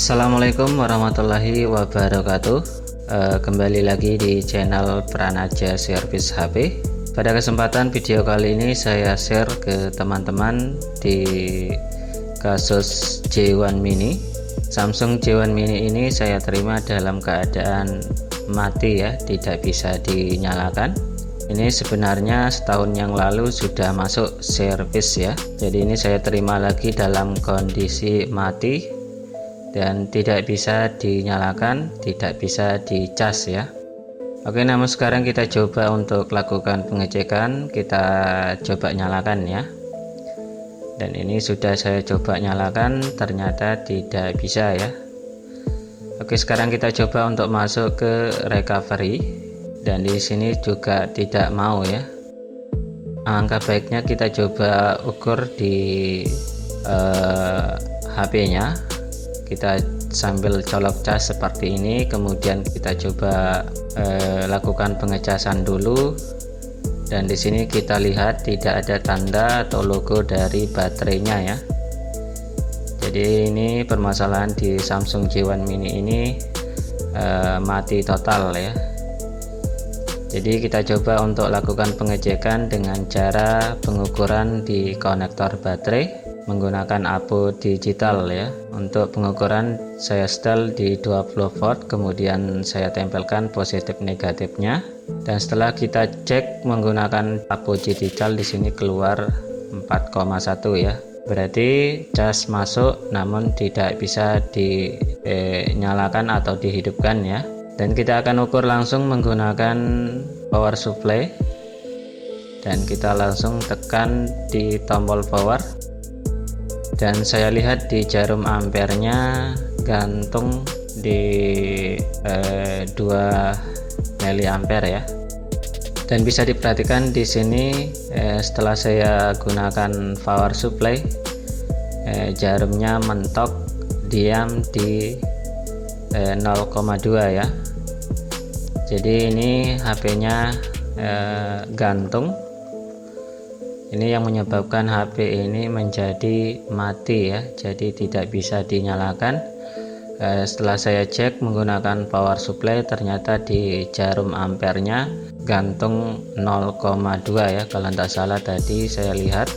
Assalamualaikum warahmatullahi wabarakatuh. Kembali lagi di channel Pranaja Service HP. Pada kesempatan video kali ini saya share ke teman-teman di kasus J1 Mini. Samsung J1 Mini ini saya terima dalam keadaan mati ya, tidak bisa dinyalakan. Ini sebenarnya setahun yang lalu sudah masuk servis ya. Jadi ini saya terima lagi dalam kondisi mati dan tidak bisa dinyalakan, tidak bisa dicas ya. Oke, namun sekarang kita coba untuk lakukan pengecekan. Kita coba nyalakan ya. Dan ini sudah saya coba nyalakan, ternyata tidak bisa ya. Oke, sekarang kita coba untuk masuk ke recovery, dan di sini juga tidak mau ya. Angka baiknya kita coba ukur di HP-nya. Kita sambil colok cas seperti ini, kemudian kita coba lakukan pengecasan dulu, dan di sini kita lihat tidak ada tanda atau logo dari baterainya ya. Jadi ini permasalahan di Samsung J1 Mini ini mati total ya. Jadi kita coba untuk lakukan pengecekan dengan cara pengukuran di konektor baterai menggunakan APO digital ya. Untuk pengukuran saya setel di 20 volt, kemudian saya tempelkan positif negatifnya, dan setelah kita cek menggunakan APO digital di sini keluar 4,1 ya. Berarti cas masuk namun tidak bisa dinyalakan atau dihidupkan ya. Dan kita akan ukur langsung menggunakan power supply, dan kita langsung tekan di tombol power. Dan saya lihat di jarum ampernya gantung di 2 mA ya. Dan bisa diperhatikan di sini setelah saya gunakan power supply, jarumnya mentok diam di 0,2 ya. Jadi ini HP-nya gantung. Ini yang menyebabkan HP ini menjadi mati ya, jadi tidak bisa dinyalakan. Setelah saya cek menggunakan power supply, ternyata di jarum ampernya gantung 0,2 ya, kalau tidak salah tadi saya lihat.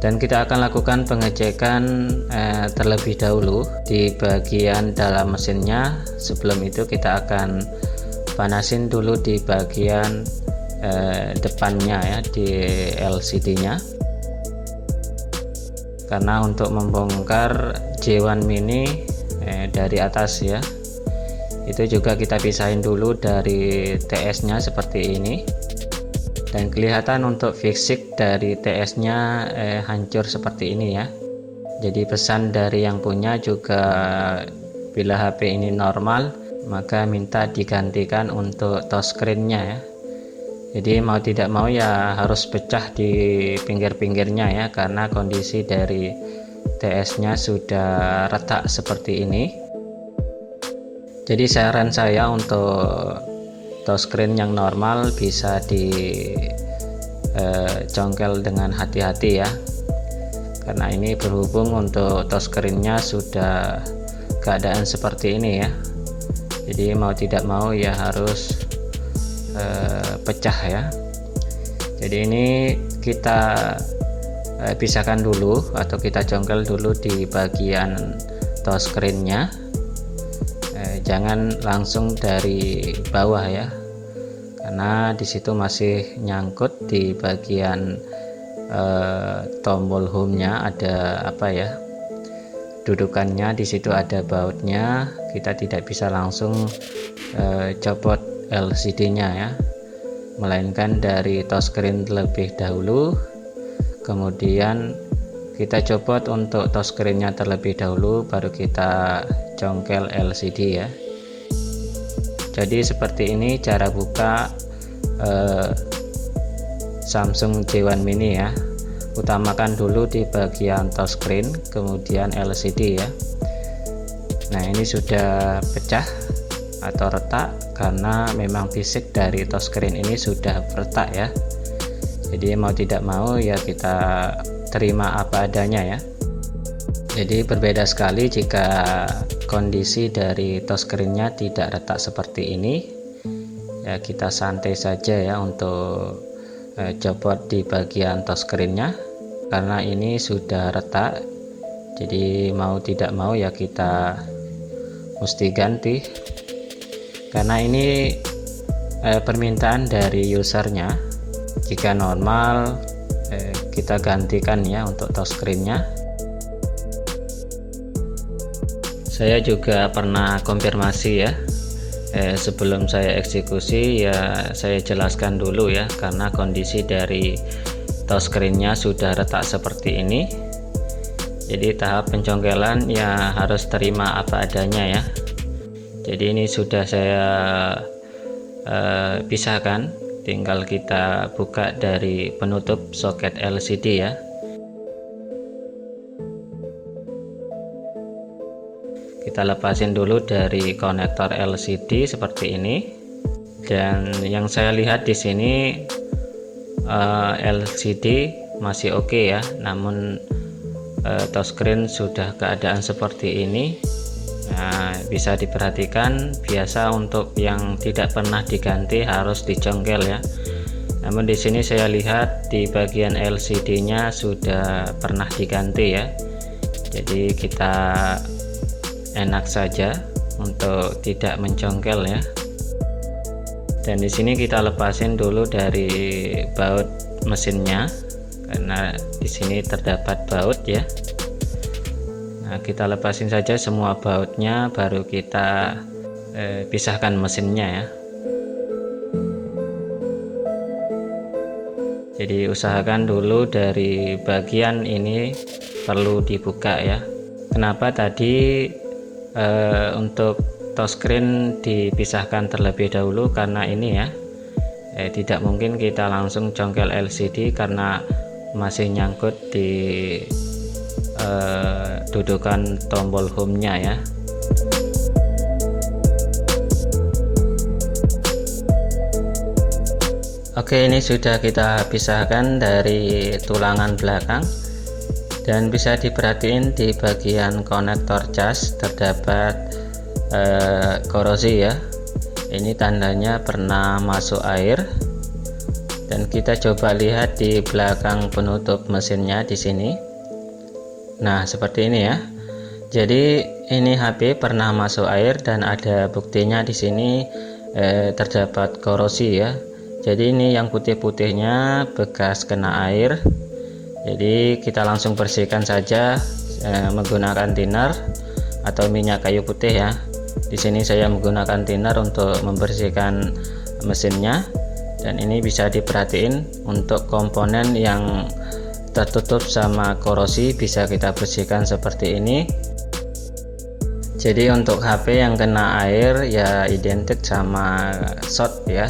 Dan kita akan lakukan pengecekan terlebih dahulu di bagian dalam mesinnya. Sebelum itu kita akan panasin dulu di bagian depannya ya, di LCD nya, karena untuk membongkar J1 Mini dari atas ya, itu juga kita pisahin dulu dari TS nya seperti ini. Dan kelihatan untuk fisik dari TS nya hancur seperti ini ya. Jadi pesan dari yang punya juga, bila HP ini normal maka minta digantikan untuk touchscreen nya ya. Jadi mau tidak mau ya harus pecah di pinggir-pinggirnya ya, karena kondisi dari TS nya sudah retak seperti ini. Jadi saran saya untuk touchscreen yang normal bisa dicongkel dengan hati-hati ya, karena ini berhubung untuk touchscreen nya sudah keadaan seperti ini ya. Jadi mau tidak mau ya harus pecah ya. Jadi ini kita pisahkan dulu atau kita congkel dulu di bagian touchscreen-nya. Jangan langsung dari bawah ya, karena disitu masih nyangkut di bagian tombol home-nya, ada apa ya, dudukannya di situ ada bautnya. Kita tidak bisa langsung copot LCD-nya ya, melainkan dari touchscreen terlebih dahulu, kemudian kita copot untuk touchscreen-nya terlebih dahulu, baru kita congkel LCD ya. Jadi seperti ini cara buka Samsung J1 Mini ya. Utamakan dulu di bagian touchscreen, kemudian LCD ya. Nah, ini sudah pecah atau retak karena memang fisik dari touchscreen ini sudah retak ya. Jadi mau tidak mau ya kita terima apa adanya ya. Jadi berbeda sekali jika kondisi dari touchscreen-nya tidak retak seperti ini, ya kita santai saja ya untuk copot di bagian touchscreen-nya, karena ini sudah retak. Jadi mau tidak mau ya kita mesti ganti, karena ini permintaan dari usernya. Jika normal kita gantikan ya untuk touchscreen-nya. Saya juga pernah konfirmasi ya, sebelum saya eksekusi ya saya jelaskan dulu ya, karena kondisi dari touchscreen-nya sudah retak seperti ini. Jadi tahap pencongkelan ya harus terima apa adanya ya. Jadi ini sudah saya pisahkan, tinggal kita buka dari penutup soket LCD ya. Kita lepasin dulu dari konektor LCD seperti ini. Dan yang saya lihat di sini LCD masih oke ya, namun touchscreen sudah keadaan seperti ini. Nah, bisa diperhatikan, biasa untuk yang tidak pernah diganti harus dicongkel ya. Namun di sini saya lihat di bagian LCD-nya sudah pernah diganti ya. Jadi kita enak saja untuk tidak mencongkel ya. Dan di sini kita lepasin dulu dari baut mesinnya, karena di sini terdapat baut ya. Nah, kita lepasin saja semua bautnya, baru kita pisahkan mesinnya ya. Jadi usahakan dulu dari bagian ini perlu dibuka ya. Kenapa tadi untuk touchscreen dipisahkan terlebih dahulu? Karena ini ya, tidak mungkin kita langsung congkel LCD karena masih nyangkut di dudukan tombol home-nya ya. Oke, ini sudah kita pisahkan dari tulangan belakang. Dan bisa diperhatiin di bagian konektor cas terdapat korosi ya. Ini tandanya pernah masuk air. Dan kita coba lihat di belakang penutup mesinnya di sini. Nah, seperti ini ya. Jadi ini HP pernah masuk air dan ada buktinya di sini terdapat korosi ya. Jadi ini yang putih-putihnya bekas kena air. Jadi kita langsung bersihkan saja menggunakan thinner atau minyak kayu putih ya. Di sini saya menggunakan thinner untuk membersihkan mesinnya. Dan ini bisa diperhatiin untuk komponen yang tertutup sama korosi bisa kita bersihkan seperti ini. Jadi untuk HP yang kena air ya identik sama short ya.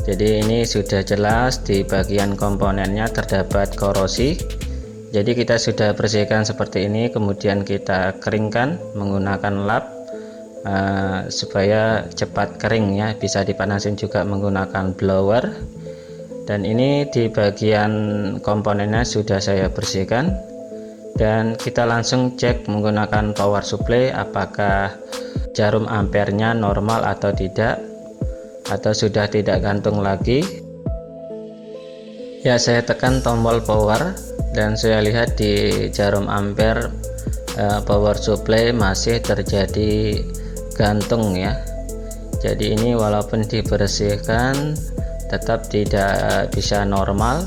Jadi ini sudah jelas di bagian komponennya terdapat korosi. Jadi kita sudah bersihkan seperti ini, kemudian kita keringkan menggunakan lap supaya cepat kering ya. Bisa dipanasin juga menggunakan blower. Dan ini di bagian komponennya sudah saya bersihkan. Dan kita langsung cek menggunakan power supply apakah jarum ampernya normal atau tidak, atau sudah tidak gantung lagi. Ya, saya tekan tombol power dan saya lihat di jarum ampere power supply masih terjadi gantung ya. Jadi ini walaupun dibersihkan tetap tidak bisa normal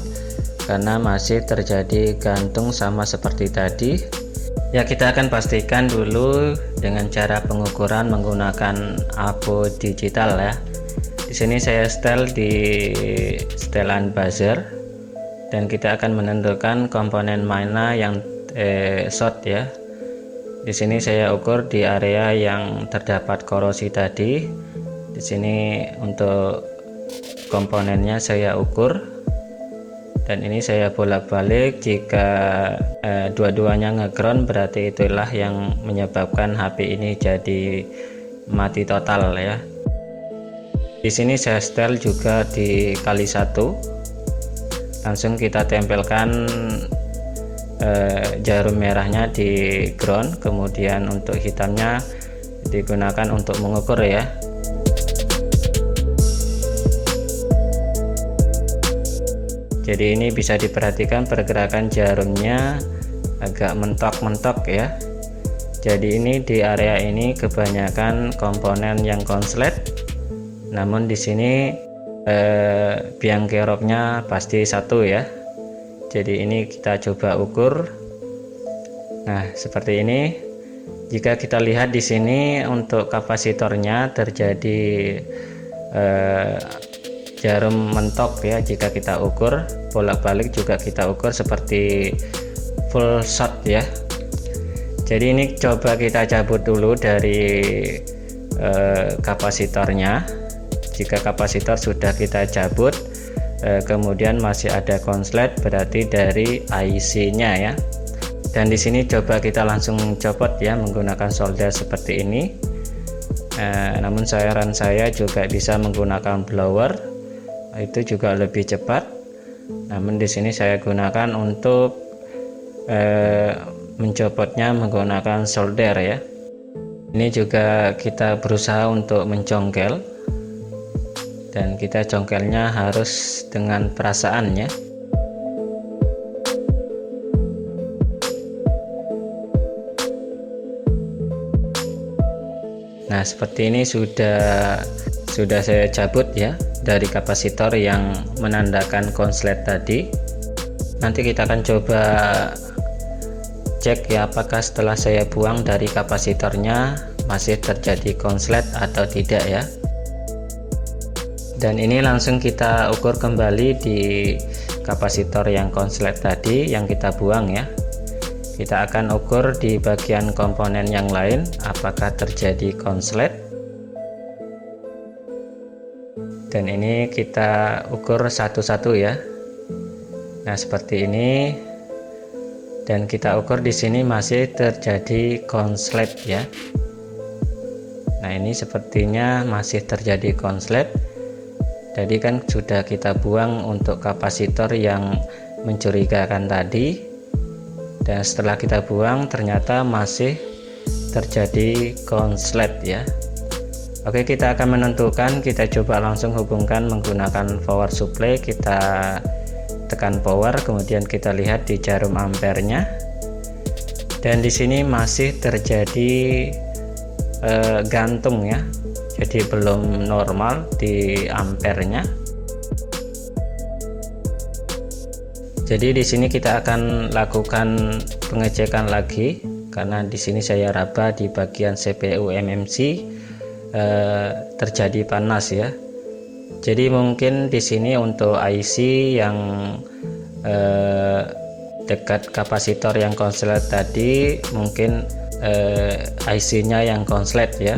karena masih terjadi gantung sama seperti tadi. Ya, kita akan pastikan dulu dengan cara pengukuran menggunakan APO digital ya. Di sini saya setel di setelan buzzer dan kita akan menentukan komponen mana yang short ya. Di sini saya ukur di area yang terdapat korosi tadi. Di sini untuk komponennya saya ukur dan ini saya bolak-balik. Jika dua-duanya ngeground berarti itulah yang menyebabkan HP ini jadi mati total ya. Di sini saya setel juga di kali 1. Langsung kita tempelkan jarum merahnya di ground, kemudian untuk hitamnya digunakan untuk mengukur ya. Jadi ini bisa diperhatikan pergerakan jarumnya agak mentok-mentok ya. Jadi ini di area ini kebanyakan komponen yang konslet, namun di sini biang keroknya pasti satu ya. Jadi ini kita coba ukur. Nah seperti ini. Jika kita lihat di sini untuk kapasitornya terjadi jarum mentok ya. Jika kita ukur bolak-balik juga kita ukur seperti full short ya. Jadi ini coba kita cabut dulu dari kapasitornya. Jika kapasitor sudah kita cabut, kemudian masih ada konslet, berarti dari IC nya ya. Dan di sini coba kita langsung copot ya menggunakan solder seperti ini. Namun saran saya juga bisa menggunakan blower, itu juga lebih cepat. Namun di sini saya gunakan untuk mencopotnya menggunakan solder ya. Ini juga kita berusaha untuk mencongkel, dan kita congkelnya harus dengan perasaan ya. Nah seperti ini sudah saya cabut ya dari kapasitor yang menandakan konslet tadi. Nanti kita akan coba cek ya apakah setelah saya buang dari kapasitornya masih terjadi konslet atau tidak ya. Dan ini langsung kita ukur kembali di kapasitor yang konslet tadi yang kita buang ya. Kita akan ukur di bagian komponen yang lain apakah terjadi konslet. Dan ini kita ukur satu-satu ya. Nah seperti ini. Dan kita ukur di sini masih terjadi konslet ya. Nah ini sepertinya masih terjadi konslet. Jadi kan sudah kita buang untuk kapasitor yang mencurigakan tadi, dan setelah kita buang ternyata masih terjadi konslet ya. Oke, kita akan menentukan. Kita coba langsung hubungkan menggunakan power supply. Kita tekan power, kemudian kita lihat di jarum ampernya, dan di sini masih terjadi gantung ya, jadi belum normal di ampernya. Jadi di sini kita akan lakukan pengecekan lagi, karena di sini saya raba di bagian CPU MMC terjadi panas ya. Jadi mungkin di sini untuk IC yang dekat kapasitor yang konslet tadi, mungkin IC-nya yang konslet ya.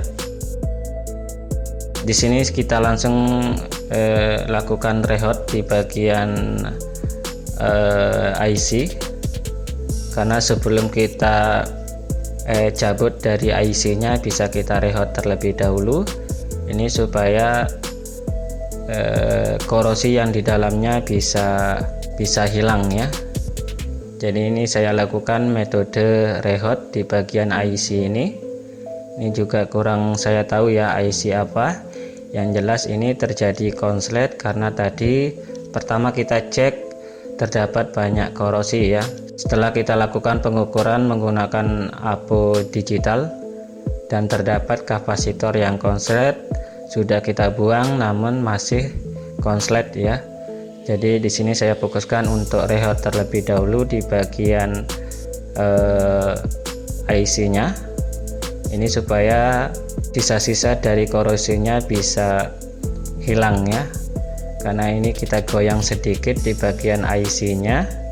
Di sini kita langsung lakukan rehot di bagian IC, karena sebelum kita cabut dari IC-nya bisa kita rehot terlebih dahulu. Ini supaya korosi yang di dalamnya bisa hilang ya. Jadi ini saya lakukan metode rehot di bagian IC ini. Ini juga kurang saya tahu ya IC apa. Yang jelas ini terjadi konslet karena tadi pertama kita cek terdapat banyak korosi ya. Setelah kita lakukan pengukuran menggunakan apo digital dan terdapat kapasitor yang konslet, sudah kita buang namun masih konslet ya. Jadi di sini saya fokuskan untuk rehot terlebih dahulu di bagian IC-nya. Ini supaya sisa-sisa dari korosinya bisa hilang ya. Karena ini kita goyang sedikit di bagian IC-nya.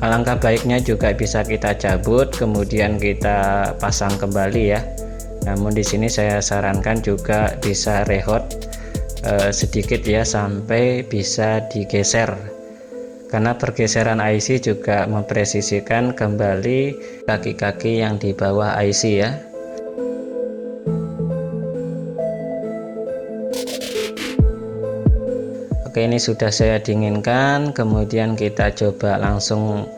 Alangkah baiknya juga bisa kita cabut kemudian kita pasang kembali ya. Namun di sini saya sarankan juga bisa rehot sedikit ya sampai bisa digeser, karena pergeseran IC juga mempresisikan kembali kaki-kaki yang di bawah IC ya. Oke, ini sudah saya dinginkan, kemudian kita coba langsung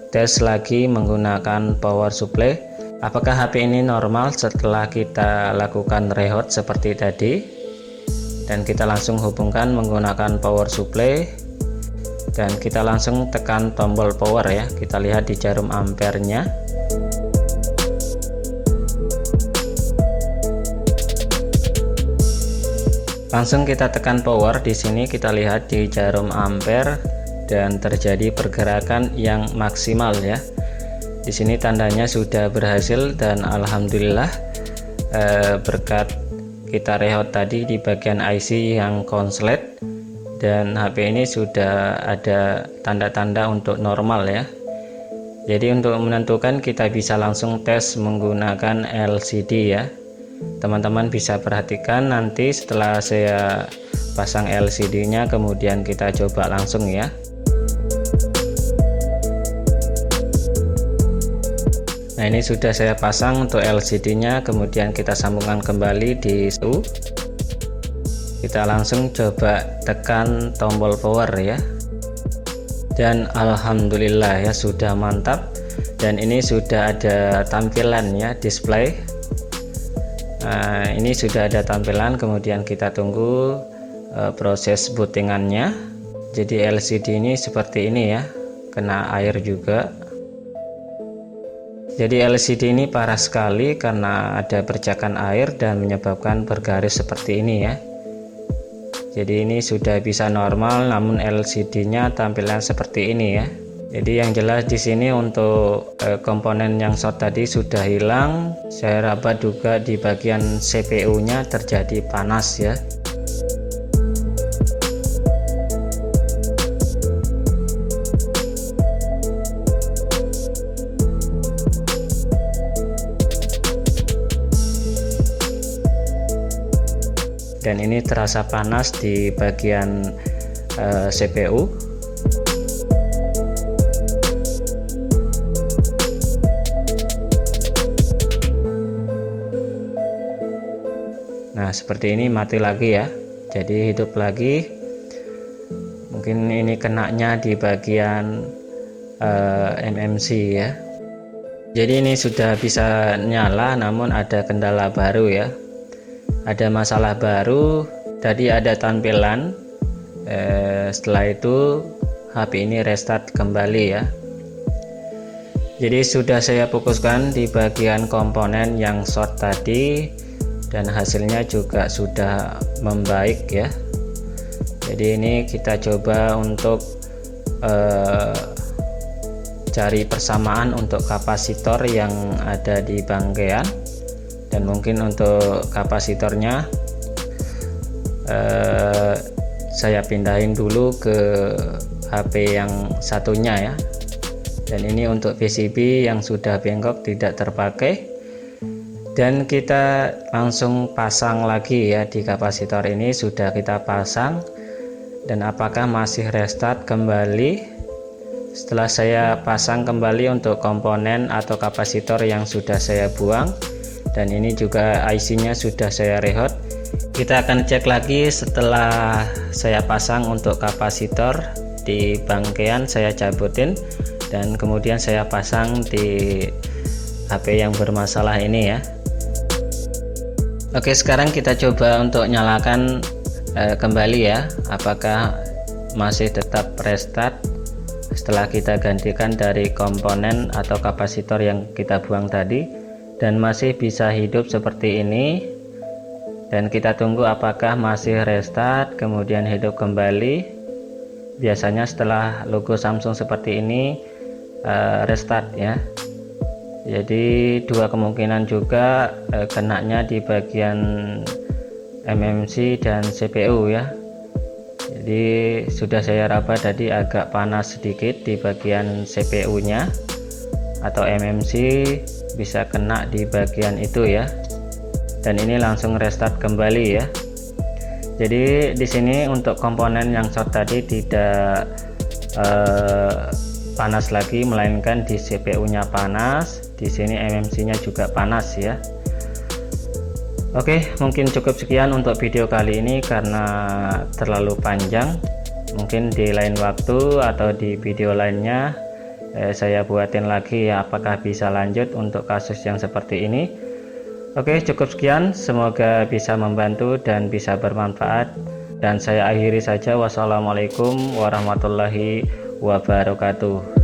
tes lagi menggunakan power supply. Apakah HP ini normal setelah kita lakukan rehot seperti tadi? Dan kita langsung hubungkan menggunakan power supply, dan kita langsung tekan tombol power ya. Kita lihat di jarum ampernya. Langsung kita tekan power. Di sini kita lihat di jarum ampere dan terjadi pergerakan yang maksimal ya. Di sini tandanya sudah berhasil, dan alhamdulillah berkat kita rehot tadi di bagian IC yang konslet, dan HP ini sudah ada tanda-tanda untuk normal ya. Jadi untuk menentukan kita bisa langsung tes menggunakan LCD ya. Teman-teman bisa perhatikan nanti setelah saya pasang LCD nya, kemudian kita coba langsung ya. Nah, ini sudah saya pasang untuk LCD nya, kemudian kita sambungkan kembali di situ. Kita langsung coba tekan tombol power ya. Dan alhamdulillah ya, sudah mantap, dan ini sudah ada tampilan ya, display. Nah, ini sudah ada tampilan, kemudian kita tunggu proses bootingannya. Jadi LCD ini seperti ini ya, kena air juga. Jadi LCD ini parah sekali karena ada percikan air dan menyebabkan bergaris seperti ini ya. Jadi ini sudah bisa normal, namun LCD nya tampilan seperti ini ya. Jadi yang jelas di sini untuk komponen yang short tadi sudah hilang. Saya rabat juga di bagian CPU nya terjadi panas ya. Dan ini terasa panas di bagian CPU. Nah, seperti ini, mati lagi ya. Jadi hidup lagi. Mungkin ini kenanya di bagian MMC ya. Jadi ini sudah bisa nyala, namun ada kendala baru ya. Ada masalah baru. Tadi ada tampilan, setelah itu HP ini restart kembali ya. Jadi sudah saya fokuskan di bagian komponen yang short tadi, dan hasilnya juga sudah membaik ya. Jadi ini kita coba untuk cari persamaan untuk kapasitor yang ada di bangkean. Dan mungkin untuk kapasitornya saya pindahin dulu ke HP yang satunya ya. Dan ini untuk PCB yang sudah bengkok tidak terpakai, dan kita langsung pasang lagi ya. Di kapasitor ini sudah kita pasang, dan apakah masih restart kembali. Setelah saya pasang kembali untuk komponen atau kapasitor yang sudah saya buang, dan ini juga IC nya sudah saya rehot. Kita akan cek lagi setelah saya pasang untuk kapasitor di bangkean, saya cabutin, dan kemudian saya pasang di HP yang bermasalah ini ya. Oke, sekarang kita coba untuk nyalakan kembali ya, apakah masih tetap restart setelah kita gantikan dari komponen atau kapasitor yang kita buang tadi, dan masih bisa hidup seperti ini. Dan kita tunggu apakah masih restart kemudian hidup kembali. Biasanya setelah logo Samsung seperti ini restart ya. Jadi dua kemungkinan juga, kenanya di bagian MMC dan CPU ya. Jadi sudah saya raba tadi agak panas sedikit di bagian CPU nya, atau MMC bisa kena di bagian itu ya. Dan ini langsung restart kembali ya. Jadi di sini untuk komponen yang short tadi tidak panas lagi, melainkan di CPU nya panas, di sini MMC nya juga panas ya. Oke, mungkin cukup sekian untuk video kali ini karena terlalu panjang. Mungkin di lain waktu atau di video lainnya saya buatin lagi ya, apakah bisa lanjut untuk kasus yang seperti ini. Oke, cukup sekian, semoga bisa membantu dan bisa bermanfaat, dan saya akhiri saja. Wassalamualaikum warahmatullahi wabarakatuh.